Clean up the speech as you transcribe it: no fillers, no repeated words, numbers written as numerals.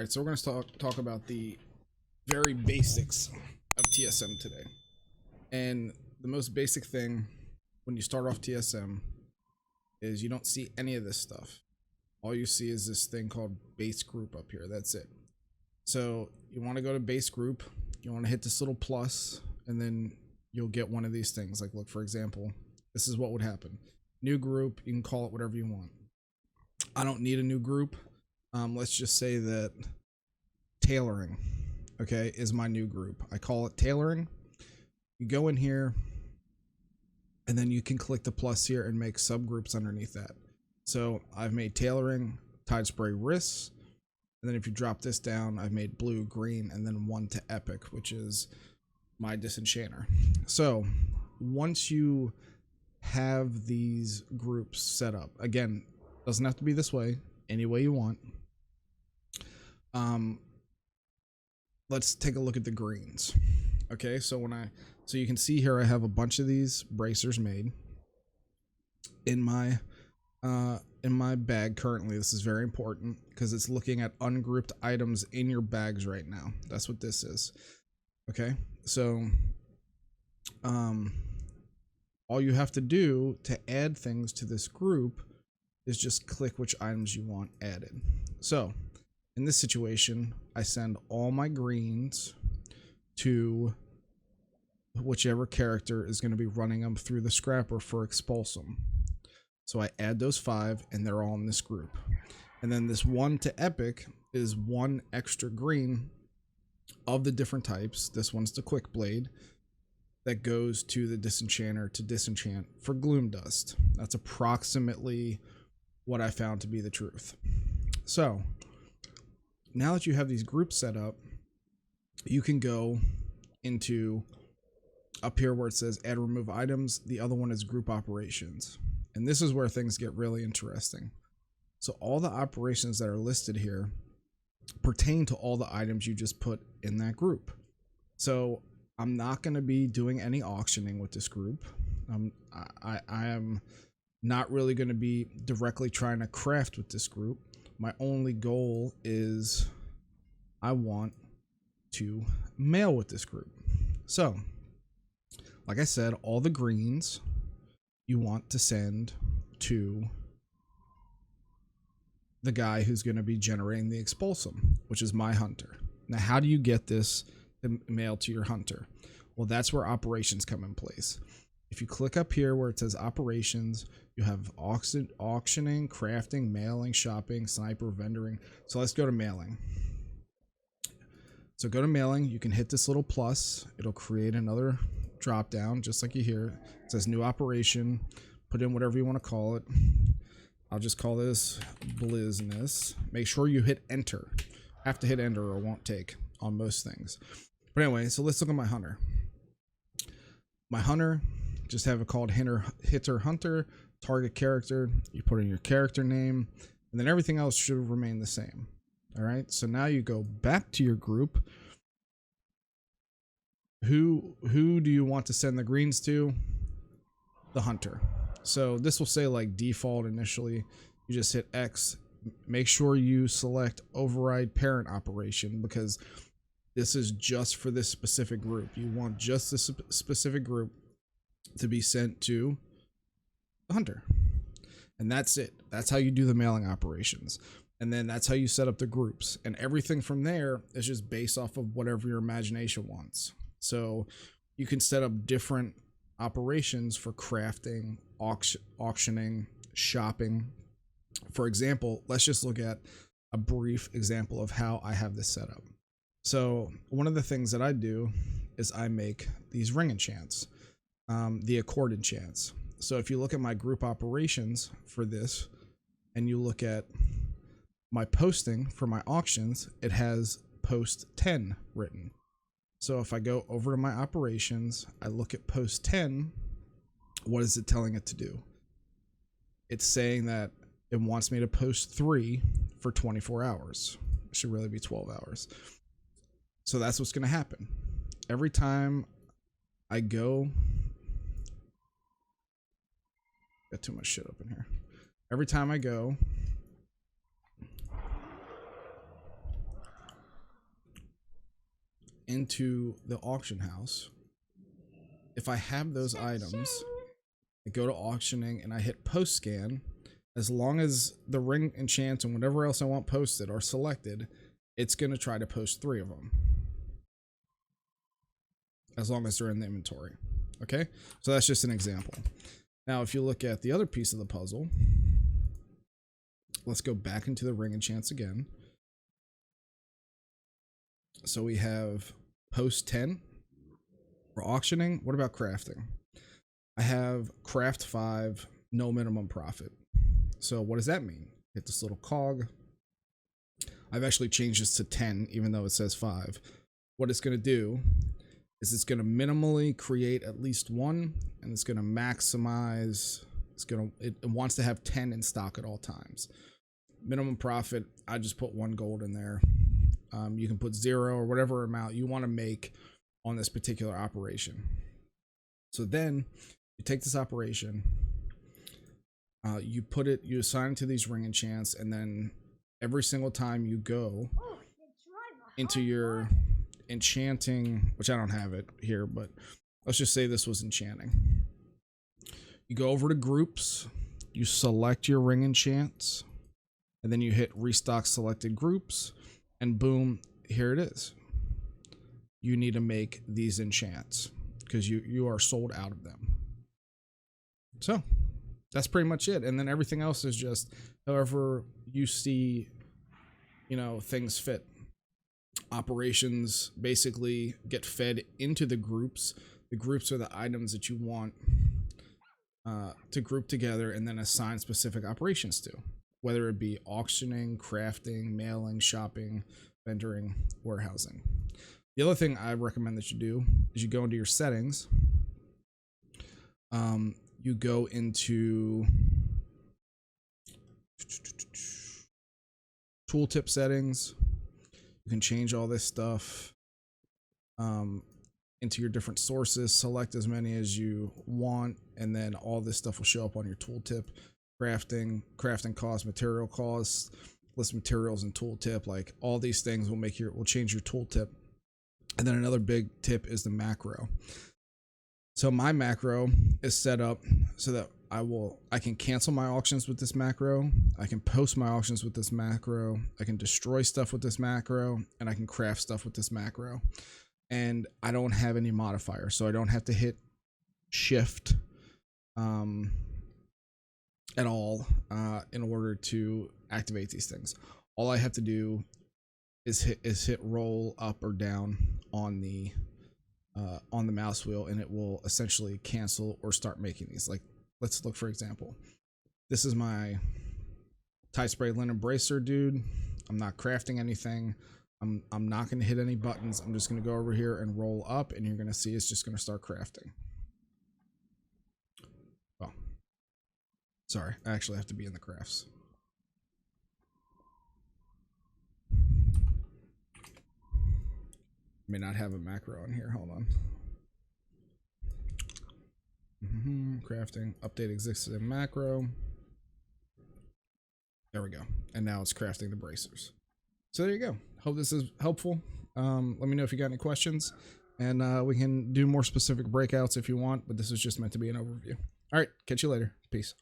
right, so we're going to talk about the very basics of TSM today. And the most basic thing when you start off TSM is you don't see any of this stuff. All you see is this thing called base group up here. That's it. So you want to go to base group, you want to hit this little plus, and then you'll get one of these things. Like, look, for example, this is what would happen. New group, you can call it whatever you want. I don't need a new group. Let's just say that tailoring, okay, is my new group. I call it tailoring. You go in here, and then you can click the plus here and make subgroups underneath that. So I've made tailoring, tide spray wrists, and then if you drop this down, I've made blue, green, and then one to epic, which is my disenchanter. So once you have these groups set up, again, doesn't have to be this way, any way you want. Let's take a look at the greens. Okay, so so you can see here I have a bunch of these bracers made in my bag currently. This is very important because it's looking at ungrouped items in your bags right now. That's what this is. Okay, so all you have to do to add things to this group is just click which items you want added. So in this situation, I send all my greens to whichever character is going to be running them through the scrapper for Expulsum. So I add those 5 and they're all in this group. And then this 1 to epic is 1 extra green of the different types. This one's the quick blade that goes to the disenchanter to disenchant for gloom dust. That's approximately what I found to be the truth. So now that you have these groups set up, you can go into up here where it says add remove items. The other one is group operations. And this is where things get really interesting. So all the operations that are listed here pertain to all the items you just put in that group. So I'm not going to be doing any auctioning with this group. I am not really going to be directly trying to craft with this group. My only goal is I want to mail with this group. So, like I said, all the greens you want to send to the guy who's going to be generating the Expulsum, which is my hunter. Now, how do you get this mail to your hunter? Well, that's where operations come in place. If you click up here where it says operations, you have auctioning, crafting, mailing, shopping, sniper, vendoring. So let's go to mailing. So go to mailing, you can hit this little plus. It'll create another drop down, just like you hear. It says new operation, put in whatever you want to call it. I'll just call this Blizness. Make sure you hit enter. Have to hit enter or it won't take on most things. But anyway, so let's look at my hunter. My hunter, just have it called hitter hunter, target character. You put in your character name, and then everything else should remain the same. All right, so now you go back to your group. Who do you want to send the greens to? The hunter. So this will say like default initially. You just hit X. Make sure you select override parent operation because this is just for this specific group. You want just this specific group to be sent to the hunter. And that's it. That's how you do the mailing operations. And then that's how you set up the groups. And everything from there is just based off of whatever your imagination wants. So you can set up different operations for crafting, auctioning, shopping. For example, let's just look at a brief example of how I have this set up. So one of the things that I do is I make these ring enchants, the accord enchants. So if you look at my group operations for this and you look at my posting for my auctions, it has post 10 written. So if I go over to my operations, I look at post 10, what is it telling it to do? It's saying that it wants me to post 3 for 24 hours. It should really be 12 hours. So that's what's going to happen. Every time I go, got too much shit up in here. Every time I go into the auction house, if I have those items, I go to auctioning and I hit post scan, as long as the ring enchants and whatever else I want posted are selected, it's going to try to post 3 of them. As long as they're in the inventory. Okay, so that's just an example. Now, if you look at the other piece of the puzzle, let's go back into the ring enchants again. So we have post 10 for auctioning. What about crafting? I have craft 5, no minimum profit. So what does that mean? Hit this little cog. I've actually changed this to 10, even though it says 5. What it's going to do is it's going to minimally create at least 1, and it's going to maximize. It wants to have 10 in stock at all times. Minimum profit, I just put 1 gold in there. You can put 0 or whatever amount you want to make on this particular operation. So then you take this operation, you assign it to these ring enchants, and then every single time you go into your enchanting, which I don't have it here, but let's just say this was enchanting. You go over to groups, you select your ring enchants, and then you hit restock selected groups, and boom, here it is. You need to make these enchants because you are sold out of them. So that's pretty much it. And then everything else is just however you see, things fit. Operations basically get fed into the groups. The groups are the items that you want to group together and then assign specific operations to, whether it be auctioning, crafting, mailing, shopping, vendoring, warehousing. The other thing I recommend that you do is you go into your settings. You go into tooltip settings. You can change all this stuff into your different sources. Select as many as you want, and then all this stuff will show up on your tooltip. Crafting costs, material costs, list materials and tooltip. Like all these things will change your tooltip. And then another big tip is the macro. So my macro is set up so that I can cancel my auctions with this macro. I can post my auctions with this macro. I can destroy stuff with this macro, and I can craft stuff with this macro. And I don't have any modifiers, so I don't have to hit shift at all in order to activate these things. All I have to do is hit roll up or down on the mouse wheel, and it will essentially cancel or start making these. Like, let's look, for example, this is my tight spray linen bracer, dude. I'm not crafting anything. I'm not going to hit any buttons. I'm just going to go over here and roll up, and you're going to see it's just going to start crafting. Oh, sorry, I actually have to be in the crafts. May not have a macro on here. Hold on. Crafting, update existing macro. There we go. And now it's crafting the bracers. So there you go. Hope this is helpful. Let me know if you got any questions, and we can do more specific breakouts if you want, but this is just meant to be an overview. All right, catch you later. Peace.